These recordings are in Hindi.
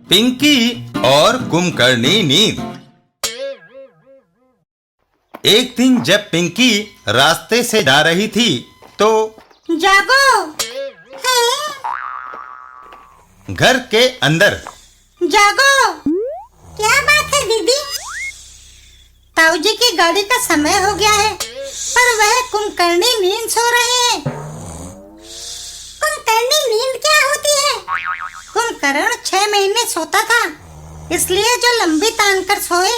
पिंकी और कुंभकर्णी नींद। एक दिन जब पिंकी रास्ते से जा रही थी तो जागो। घर के अंदर जागो। क्या बात है दीदी? ताऊ जी की गाड़ी का समय हो गया है पर वह कुंभकर्णी नींद सो रहे हैं। कुंभकर्णी नींद क्या होती है? कुंभकर्ण 6 महीने सोता था, इसलिए जो लंबी तान कर सोए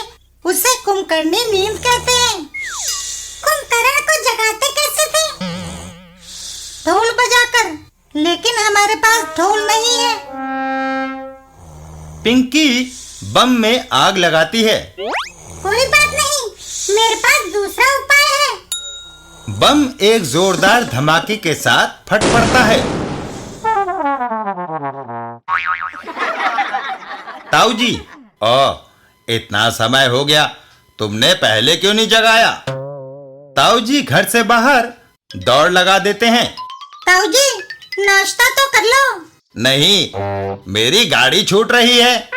उसे कुंभकर्णी नींद कहते हैं। कुंभकर्ण को जगाते कैसे थे? ढोल बजाकर, लेकिन हमारे पास ढोल नहीं है। पिंकी बम में आग लगाती है। कोई बात नहीं, मेरे पास दूसरा उपाय है। बम एक जोरदार धमाके के साथ फट पड़ता है। ताऊ जी, इतना समय हो गया, तुमने पहले क्यों नहीं जगाया? ताऊ जी घर से बाहर दौड़ लगा देते हैं। ताऊ जी, नाश्ता तो कर लो। नहीं, मेरी गाड़ी छूट रही है।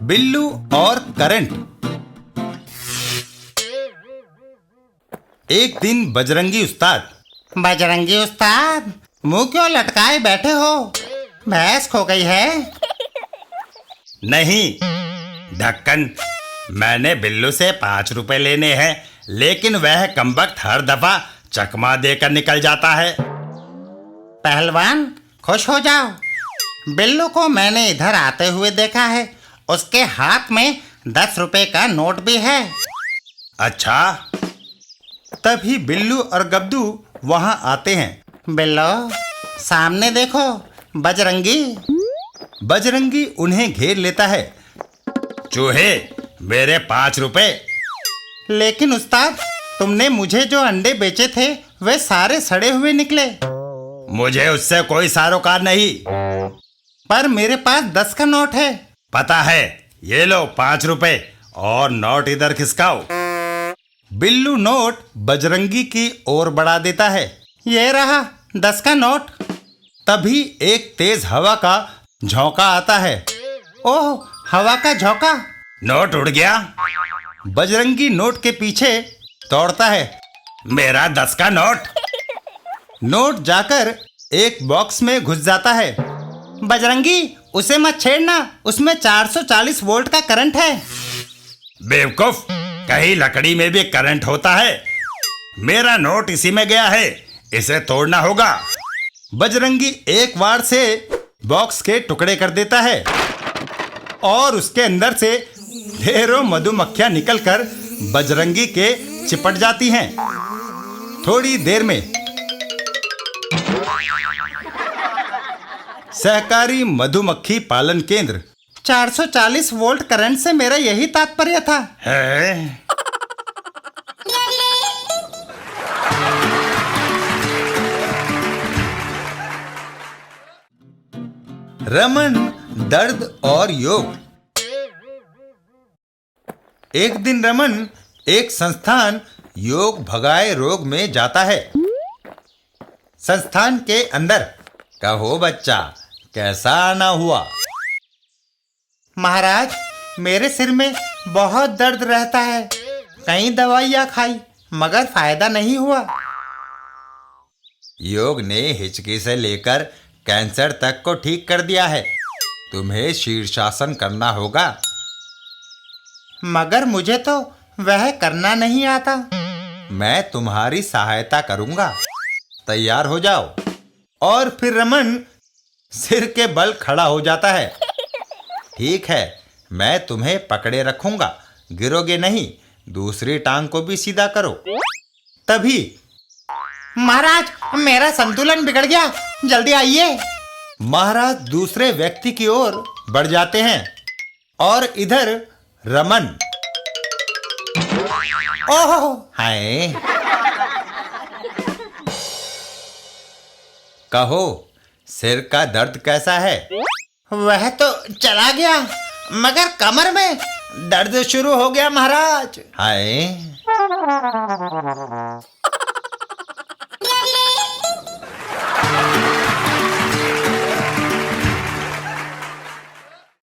बिल्लू और करंट। एक दिन बजरंगी उस्ताद। बजरंगी उस्ताद, मुंह क्यों लटकाए बैठे हो? भैंस खो गई है? नहीं ढक्कन, मैंने बिल्लू से 5 रुपए लेने हैं, लेकिन वह कमबख्त हर दफा चकमा देकर निकल जाता है। पहलवान, खुश हो जाओ। बिल्लू को मैंने इधर आते हुए देखा है, उसके हाथ में 10 रुपए का नोट भी है। अच्छा। तभी बिल्लू और गब्दू वहां आते हैं। बिल्लो, सामने देखो, बजरंगी। बजरंगी उन्हें घेर लेता है। चूहे, मेरे 5 रुपए। लेकिन उस्ताद, तुमने मुझे जो अंडे बेचे थे वे सारे सड़े हुए निकले। मुझे उससे कोई सारोकार नहीं। पर मेरे पास 10 का नोट है। पता है, ये लो 5 रुपए और नोट इधर खिसकाओ। बिल्लू नोट बजरंगी की ओर बढ़ा देता है। ये रहा 10 का नोट। तभी एक तेज हवा का झोंका आता है। ओह, हवा का झोंका। नोट उड़ गया। बजरंगी नोट के पीछे दौड़ता है। मेरा 10 का नोट। नोट जाकर एक बॉक्स में घुस जाता है। बजरंगी, उसे मत छेड़ना, उसमें 440 वोल्ट का करंट है। बेवकूफ, कहीं लकड़ी में भी करंट होता है? मेरा नोट इसी में गया है, इसे तोड़ना होगा। बजरंगी एक बार से बॉक्स के टुकड़े कर देता है और उसके अंदर से ढेरों मधुमक्खियां निकलकर बजरंगी के चिपट जाती हैं। थोड़ी देर में सहकारी मधुमक्खी पालन केंद्र। 440 वोल्ट करंट से मेरा यही तात्पर्य था। है? रमन, दर्द और योग। एक दिन रमन एक संस्थान योग भगाए रोग में जाता है। संस्थान के अंदर, कहो बच्चा, कैसा आना हुआ? महाराज, मेरे सिर में बहुत दर्द रहता है। कई दवाइयाँ खाई मगर फायदा नहीं हुआ। योग ने हिचकी से लेकर कैंसर तक को ठीक कर दिया है। तुम्हें शीर्षासन करना होगा। मगर मुझे तो वह करना नहीं आता। मैं तुम्हारी सहायता करूंगा, तैयार हो जाओ। और फिर रमन सिर के बल खड़ा हो जाता है। ठीक है, मैं तुम्हें पकड़े रखूंगा, गिरोगे नहीं। दूसरी टांग को भी सीधा करो। तभी महाराज, मेरा संतुलन बिगड़ गया, जल्दी आइए। महाराज दूसरे व्यक्ति की ओर बढ़ जाते हैं और इधर रमन। ओह हाय, कहो, सिर का दर्द कैसा है? वह तो चला गया, मगर कमर में दर्द शुरू हो गया महाराज। हाय